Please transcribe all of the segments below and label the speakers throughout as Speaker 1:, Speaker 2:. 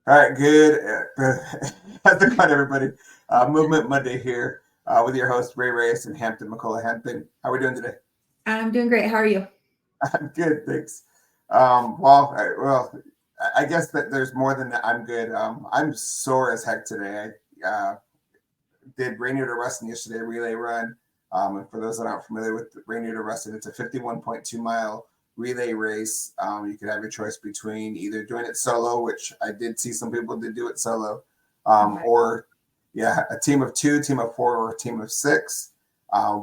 Speaker 1: All right, good. How's it going, everybody? Movement Monday here with your host, Ray Reyes and Hampton McCullough. Hampton, how are we doing today?
Speaker 2: I'm doing great. How are you?
Speaker 1: I'm good, thanks. I guess that there's more than that. I'm good. I'm sore as heck today. I did Rainier to Ruston yesterday, relay run. And for those that aren't familiar with Rainier to Ruston, it's a 51.2 mile relay race. You could have your choice between either doing it solo, which I did see some people did do it solo,
Speaker 2: Okay.
Speaker 1: or yeah, a team of two, team of four, or a team of six.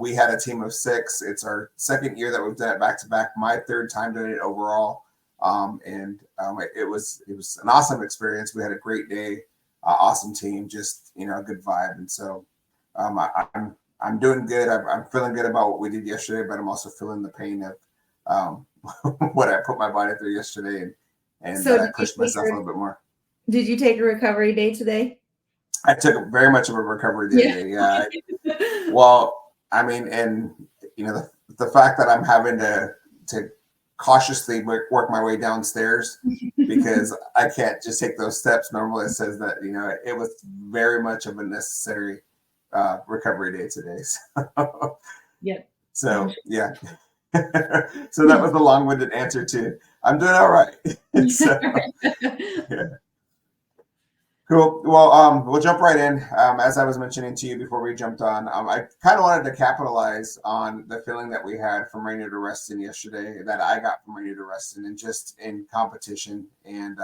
Speaker 1: We had a team of six. It's our second year that we've done it back to back. My third time doing it overall, it was an awesome experience. We had a great day, awesome team, just a good vibe. And so I'm doing good. I'm feeling good about what we did yesterday, but I'm also feeling the pain of um, what I put my body through yesterday, and
Speaker 2: So
Speaker 1: that I pushed myself a little bit more.
Speaker 2: did you take a recovery day today?
Speaker 1: I took very much of a recovery day
Speaker 2: Yeah.
Speaker 1: today. Yeah. Well, I mean, and the fact that I'm having to cautiously work my way downstairs because I can't just take those steps. Normally, it says that it was very much of a necessary recovery day today.
Speaker 2: Yep. I'm
Speaker 1: So yeah. So that was a long-winded answer to I'm doing all right. So
Speaker 2: sure.
Speaker 1: yeah. Cool. Well, we'll jump right in. As I was mentioning to you before we jumped on, I kind of wanted to capitalize on the feeling that we had from Rainier to Reston yesterday, that I got from Rainier to Reston, and just in competition, and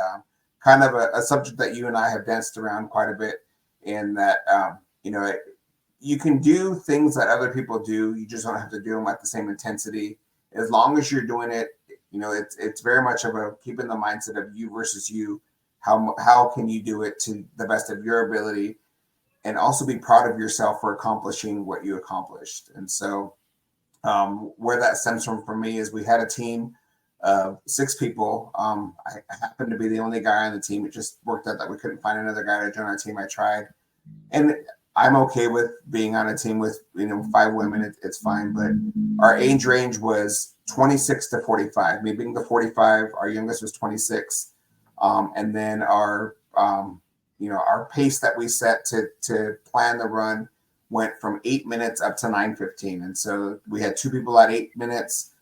Speaker 1: kind of a subject that you and I have danced around quite a bit. In that, you can do things that other people do. You just don't have to do them at the same intensity. As long as you're doing it, it's very much of a keeping the mindset of you versus you. How can you do it to the best of your ability, and also be proud of yourself for accomplishing what you accomplished. And so where that stems from for me is we had a team of six people. I happened to be the only guy on the team. It just worked out that we couldn't find another guy to join our team. I tried, and I'm okay with being on a team with five women. It's fine, but our age range was 26 to 45. Me being the 45, our youngest was 26, and then our pace that we set to plan the run went from 8 minutes up to 9:15, and so we had two people at 8 minutes,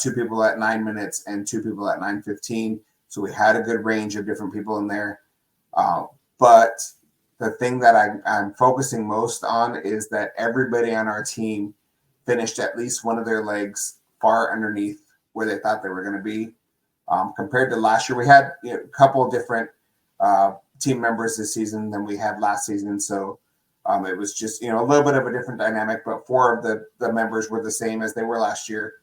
Speaker 1: two people at 9 minutes, and two people at 9:15. So we had a good range of different people in there, but the thing that I'm focusing most on is that everybody on our team finished at least one of their legs far underneath where they thought they were going to be. Compared to last year, we had a couple of different team members this season than we had last season. So it was just a little bit of a different dynamic, but four of the members were the same as they were last year.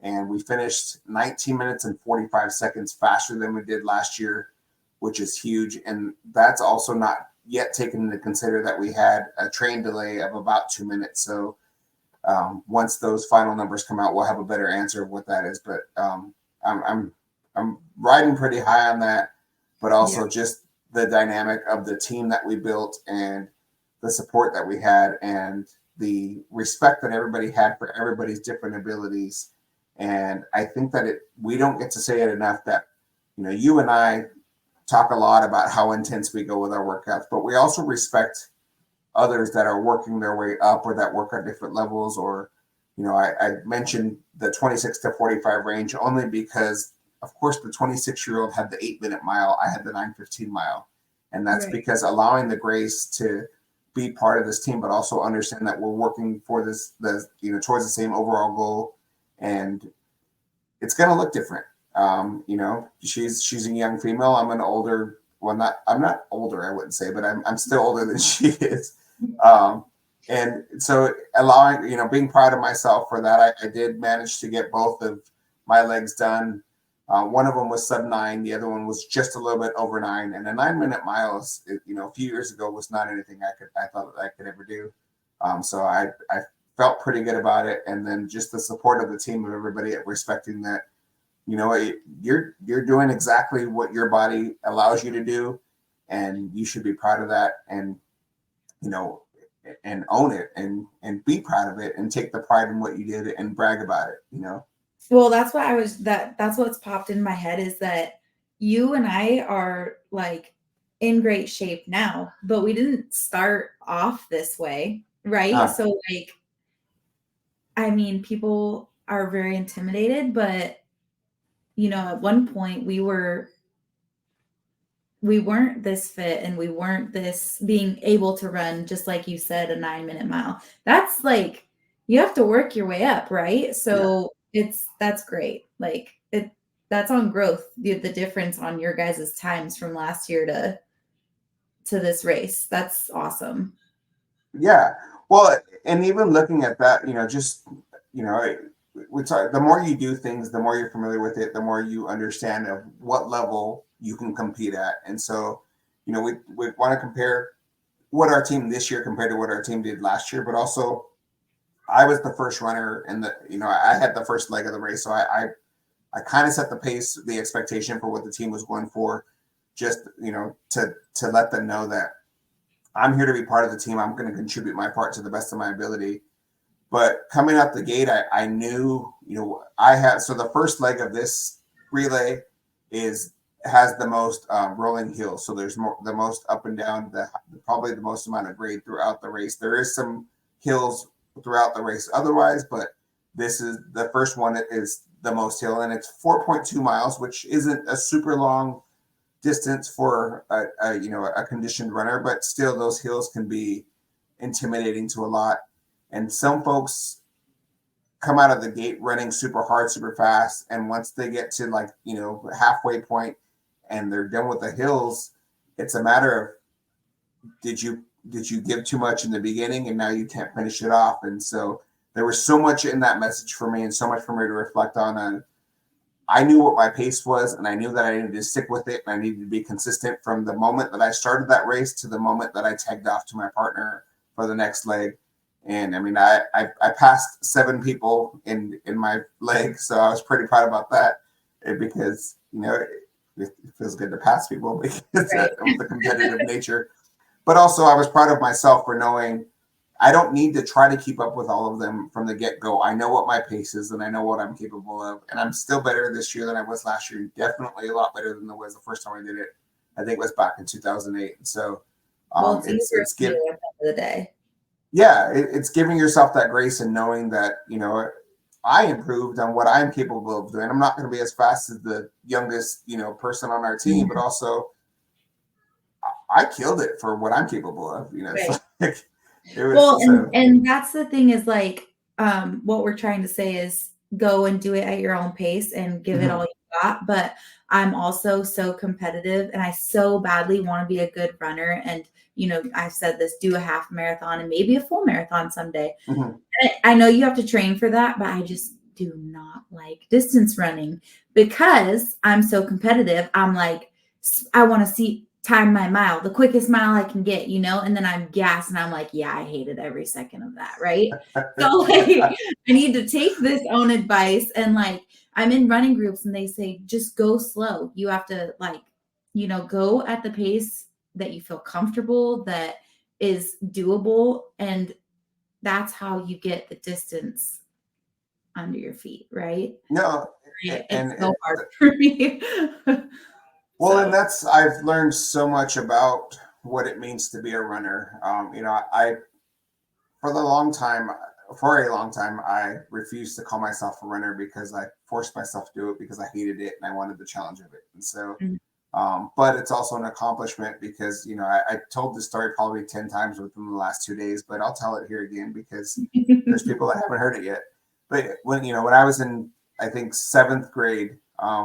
Speaker 1: And we finished 19 minutes and 45 seconds faster than we did last year, which is huge. And that's also not yet taken into consider that we had a train delay of about 2 minutes. So once those final numbers come out, we'll have a better answer of what that is. But I'm riding pretty high on that, but
Speaker 2: Yeah.
Speaker 1: also just the dynamic of the team that we built, and the support that we had, and the respect that everybody had for everybody's different abilities. And I think that we don't get to say it enough that you and I talk a lot about how intense we go with our workouts, but we also respect others that are working their way up or that work at different levels. Or I mentioned the 26 to 45 range only because, of course, the 26-year-old had the 8-minute mile. I had the 9:15 mile. And that's
Speaker 2: Right.
Speaker 1: because allowing the grace to be part of this team, but also understand that we're working for towards the same overall goal. And it's going to look different. She's a young female. I'm an older, well, I'm not older, I wouldn't say, but I'm still older than she is. Um, and so allowing, being proud of myself for that, I did manage to get both of my legs done. One of them was sub 9, the other one was just a little bit over 9. And a 9-minute mile, a few years ago was not anything I thought that I could ever do. So I felt pretty good about it. And then just the support of the team, of everybody respecting that, you're doing exactly what your body allows you to do, and you should be proud of that. And you know and own it, and be proud of it, and take the pride in what you did, and brag about it.
Speaker 2: Well, that's what I was that's what's popped in my head is that you and I are like in great shape now, but we didn't start off this way, right? So like, I mean, people are very intimidated, but you know, at one point we weren't this fit and we weren't this being able to run, just like you said, a 9-minute mile. That's like, you have to work your way up, right? So that's great. Like that's on growth, the difference on your guys' times from last year to this race. That's awesome.
Speaker 1: Yeah. Well, and even looking at that, just, the more you do things, the more you're familiar with it, the more you understand of what level you can compete at. And so, we want to compare what our team this year compared to what our team did last year, but also I was the first runner and I had the first leg of the race. So I kind of set the pace, the expectation for what the team was going for, just, to let them know that I'm here to be part of the team. I'm going to contribute my part to the best of my ability. But coming out the gate, I knew, so the first leg of this relay has the most rolling hills. So there's the most up and down, probably the most amount of grade throughout the race. There is some hills throughout the race otherwise, but this is the first one that is the most hill, and it's 4.2 miles, which isn't a super long distance for a conditioned runner, but still those hills can be intimidating to a lot. And some folks come out of the gate running super hard, super fast, and once they get to halfway point and they're done with the hills, it's a matter of did you give too much in the beginning and now you can't finish it off. And so there was so much in that message for me and so much for me to reflect on. And I knew what my pace was, and I knew that I needed to stick with it, and I needed to be consistent from the moment that I started that race to the moment that I tagged off to my partner for the next leg. And I mean, I passed 7 people in my leg, so I was pretty proud about that, because it feels good to pass people because of the competitive nature. But also, I was proud of myself for knowing I don't need to try to keep up with all of them from the get-go. I know what my pace is, and I know what I'm capable of. And I'm still better this year than I was last year. Definitely a lot better than I was the first time I did it. I think it was back in 2008. And so
Speaker 2: it's giving at the end of the day.
Speaker 1: Yeah, it's giving yourself that grace and knowing that, I improved on what I'm capable of doing. I'm not going to be as fast as the youngest, person on our team, but also I killed it for what I'm capable of,
Speaker 2: Right.
Speaker 1: So
Speaker 2: and that's the thing is like, what we're trying to say is go and do it at your own pace and give it all you got. But I'm also so competitive and I so badly want to be a good runner. And, I've said this, do a half marathon and maybe a full marathon someday. I know you have to train for that, but I just do not like distance running because I'm so competitive. I'm like, I want to time my mile, the quickest mile I can get, and then I'm gassed and I'm like, yeah, I hated every second of that. Right. So like, I need to take this own advice. And like, I'm in running groups and they say, just go slow. You have to go at the pace that you feel comfortable, that is doable. And that's how you get the distance under your feet. Right.
Speaker 1: No.
Speaker 2: It's so hard for me.
Speaker 1: Well, and I've learned so much about what it means to be a runner. For a long time, I refused to call myself a runner because I forced myself to do it because I hated it and I wanted the challenge of it. And so, but it's also an accomplishment because, I told this story probably 10 times within the last 2 days, but I'll tell it here again because there's people that haven't heard it yet. But when I was in, I think 7th grade,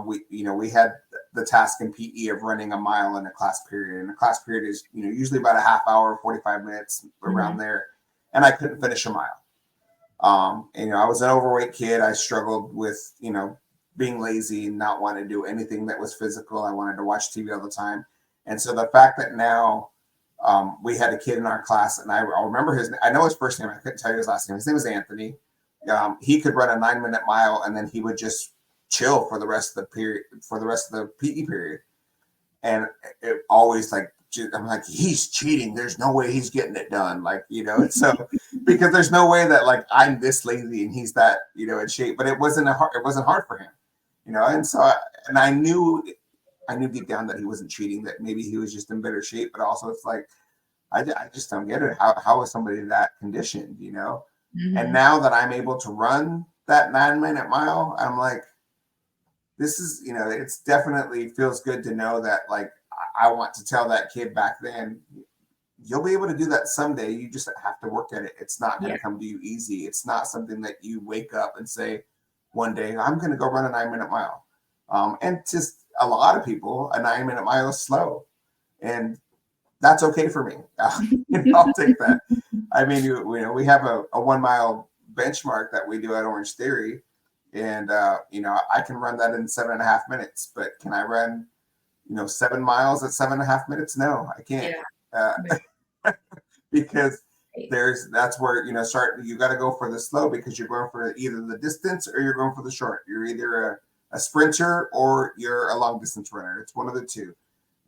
Speaker 1: we had the task in PE of running a mile in a class period. And a class period is, usually about a half hour, 45 minutes around there. And I couldn't finish a mile. I was an overweight kid. I struggled with, being lazy and not wanting to do anything that was physical. I wanted to watch TV all the time. And so the fact that now we had a kid in our class, and I'll remember I know his first name. I couldn't tell you his last name. His name was Anthony. He could run a 9-minute mile and then he would just chill for the rest of the period, for the rest of the PE period. And it always I'm like, he's cheating. There's no way he's getting it done. So because there's no way that I'm this lazy and he's that, in shape, but it wasn't hard for him, and so, I knew I knew deep down that he wasn't cheating, that maybe he was just in better shape. But also, it's like I just don't get it. How is somebody that conditioned, you know? And now that I'm able to run that 9-minute mile, I'm like, this is, you know, it's definitely feels good to know that, like, I want to tell that kid back then, you'll be able to do that someday. You just have to work at it. It's not going to come to you easy. It's not something that you wake up and say, one day I'm going to go run a 9-minute mile. And just a lot of people, a 9-minute mile is slow, and that's okay for me. I'll take that. I mean, you know, we have a 1 mile benchmark that we do at Orange Theory, and you know, I can run that in 7.5 minutes. But can I run, you know, 7 miles at 7.5 minutes? No, I can't. Because that's where, you know, you got to go for the slow, because you're going for either the distance or you're going for the short. You're either a sprinter or you're a long distance runner. It's one of the two.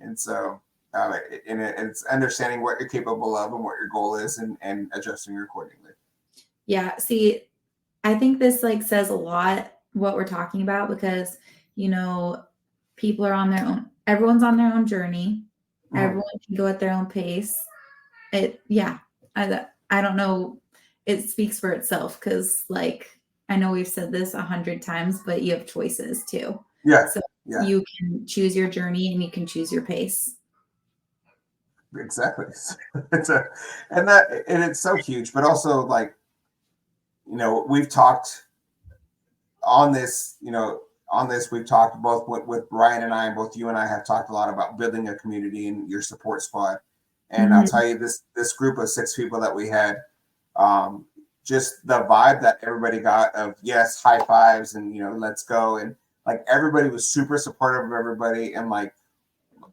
Speaker 1: And so it's understanding what you're capable of and what your goal is, and adjusting accordingly.
Speaker 2: Yeah. See, I think this like says a lot what we're talking about, because, you know, people are on their own. Everyone's on their own journey. Everyone can go at their own pace. I don't know. It speaks for itself, because, like, I know we've said this 100 times, but you have choices too. So you can choose your journey and you can choose your pace.
Speaker 1: Exactly. And it's so huge, but also, like, you know, we've talked on this, we've talked both with Brian and I, and both you and I have talked a lot about building a community and your support squad. And I'll tell you, this group of 6 people that we had, just the vibe that everybody got of, yes, high fives and, you know, let's go. And like, everybody was super supportive of everybody. And like,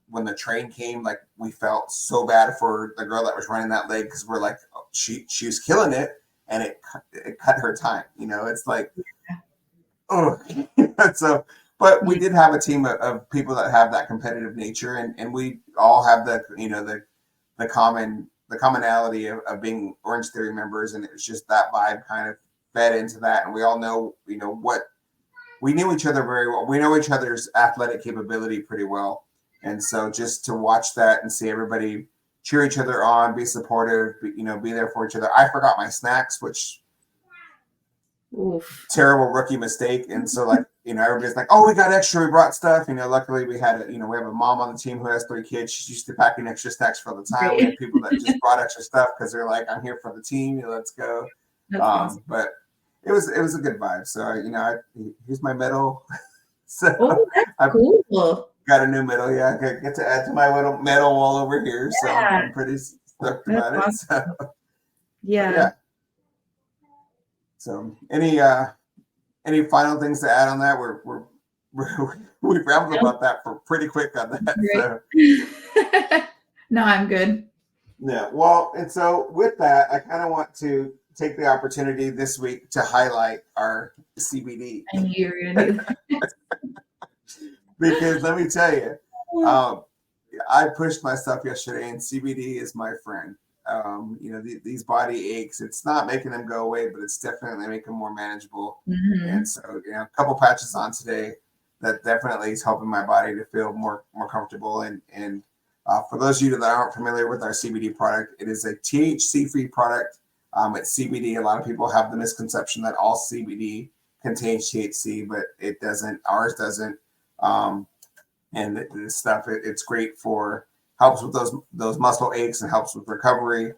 Speaker 1: when the train came, like, we felt so bad for the girl that was running that leg, because we're like, oh, she was killing it, and it cut her time. You know, it's like, oh, so. But we did have a team of people that have that competitive nature, and we all have the, you know, the commonality of being Orange Theory members, and it's just that vibe kind of fed into that, and we all know, you know, what we knew each other very well. We know each other's athletic capability pretty well. And so just to watch that and see everybody cheer each other on, be supportive, you know, be there for each other. I forgot my snacks, which terrible rookie mistake. And so, like, you know, everybody's like, oh, we got extra, we brought stuff. You know, luckily we had we have a mom on the team who has 3 kids. She's used to packing extra snacks for the time. We had people that just brought extra stuff because they're like, I'm here for the team, you know, let's go. Awesome. But it was a good vibe. So, you know, here's my medal. So
Speaker 2: that's cool.
Speaker 1: Got a new medal. Yeah, I get to add to my little medal wall over here. So I'm pretty stoked about it. So, yeah. So any final things to add on that? We rambled about that for pretty quick on that. So.
Speaker 2: No, I'm good.
Speaker 1: Yeah. Well, and so with that, I kind of want to take the opportunity this week to highlight our CBD.
Speaker 2: I knew you were going to do that.
Speaker 1: Because let me tell you, I pushed myself yesterday, and CBD is my friend. You know, these body aches, it's not making them go away, but it's definitely making them more manageable. And so, you know, a couple patches on today, that definitely is helping my body to feel more comfortable. And for those of you that aren't familiar with our CBD product, it is a THC-free product. It's CBD. A lot of people have the misconception that all CBD contains THC, but it doesn't. Ours doesn't. And this stuff, it's great for, helps with those muscle aches and helps with recovery,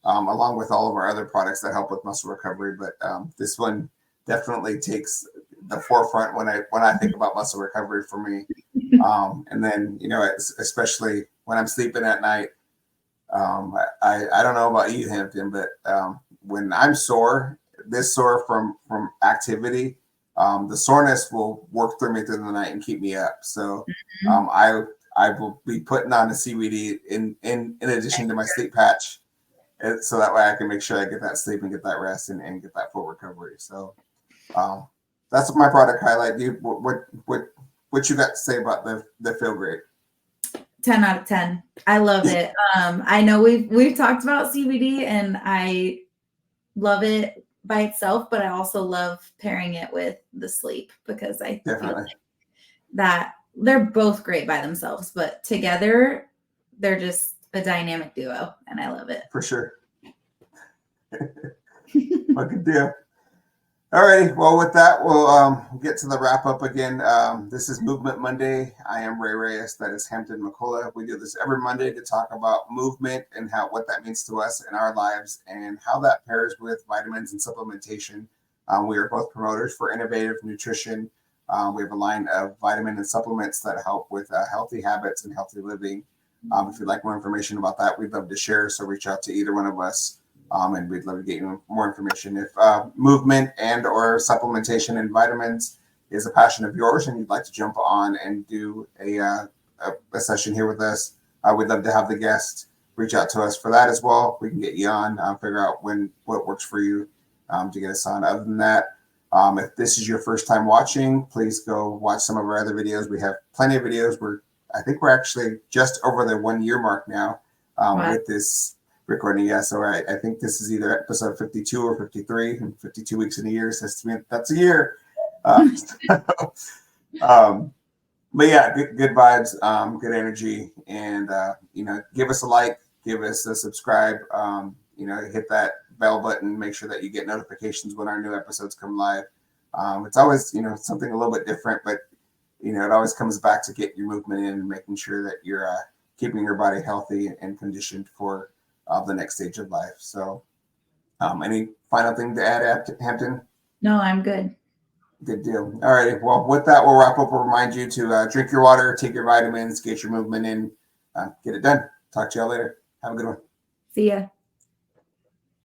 Speaker 1: along with all of our other products that help with muscle recovery. But this one definitely takes the forefront when I think about muscle recovery for me. And then, you know, especially when I'm sleeping at night, I don't know about you, Hampton, but when I'm sore from activity, the soreness will work through me through the night and keep me up. So I will be putting on the CBD in addition to my sleep patch, so that way I can make sure I get that sleep and get that rest and get that full recovery. So that's my product highlight. What you got to say about the Feel Great?
Speaker 2: 10 out of 10. I love it. I know we've talked about CBD, and I love it by itself, but I also love pairing it with the sleep, because I feel like that they're both great by themselves, but together they're just a dynamic duo, and I love it.
Speaker 1: For sure. Fucking deal. Alrighty, well, with that, we'll get to the wrap up again. This is Movement Monday. I am Ray Reyes. That is Hampton McCullough. We do this every Monday to talk about movement and what that means to us in our lives and how that pairs with vitamins and supplementation. We are both promoters for innovative nutrition. We have a line of vitamin and supplements that help with healthy habits and healthy living. If you'd like more information about that, we'd love to share. So reach out to either one of us. And we'd love to get you more information. If movement and or supplementation and vitamins is a passion of yours and you'd like to jump on and do a session here with us, we'd love to have the guest reach out to us for that as well. We can get you on, figure out what works for you to get us on. Other than that, if this is your first time watching, please go watch some of our other videos. We have plenty of videos. I think we're actually just over the 1 year mark now with this recording. Yeah, so I think this is either episode 52 or 53, and 52 weeks in a year says to me that's a year. But yeah, good vibes, good energy, and give us a like, give us a subscribe, hit that bell button, make sure that you get notifications when our new episodes come live. It's always something a little bit different, but it always comes back to get your movement in and making sure that you're keeping your body healthy and conditioned for the next stage of life. So any final thing to add, Hampton?
Speaker 2: No, I'm good.
Speaker 1: Good deal. All righty. Well, with that, we'll wrap up. We'll remind you to drink your water, take your vitamins, get your movement in, get it done. Talk to y'all later. Have a good one.
Speaker 2: See ya.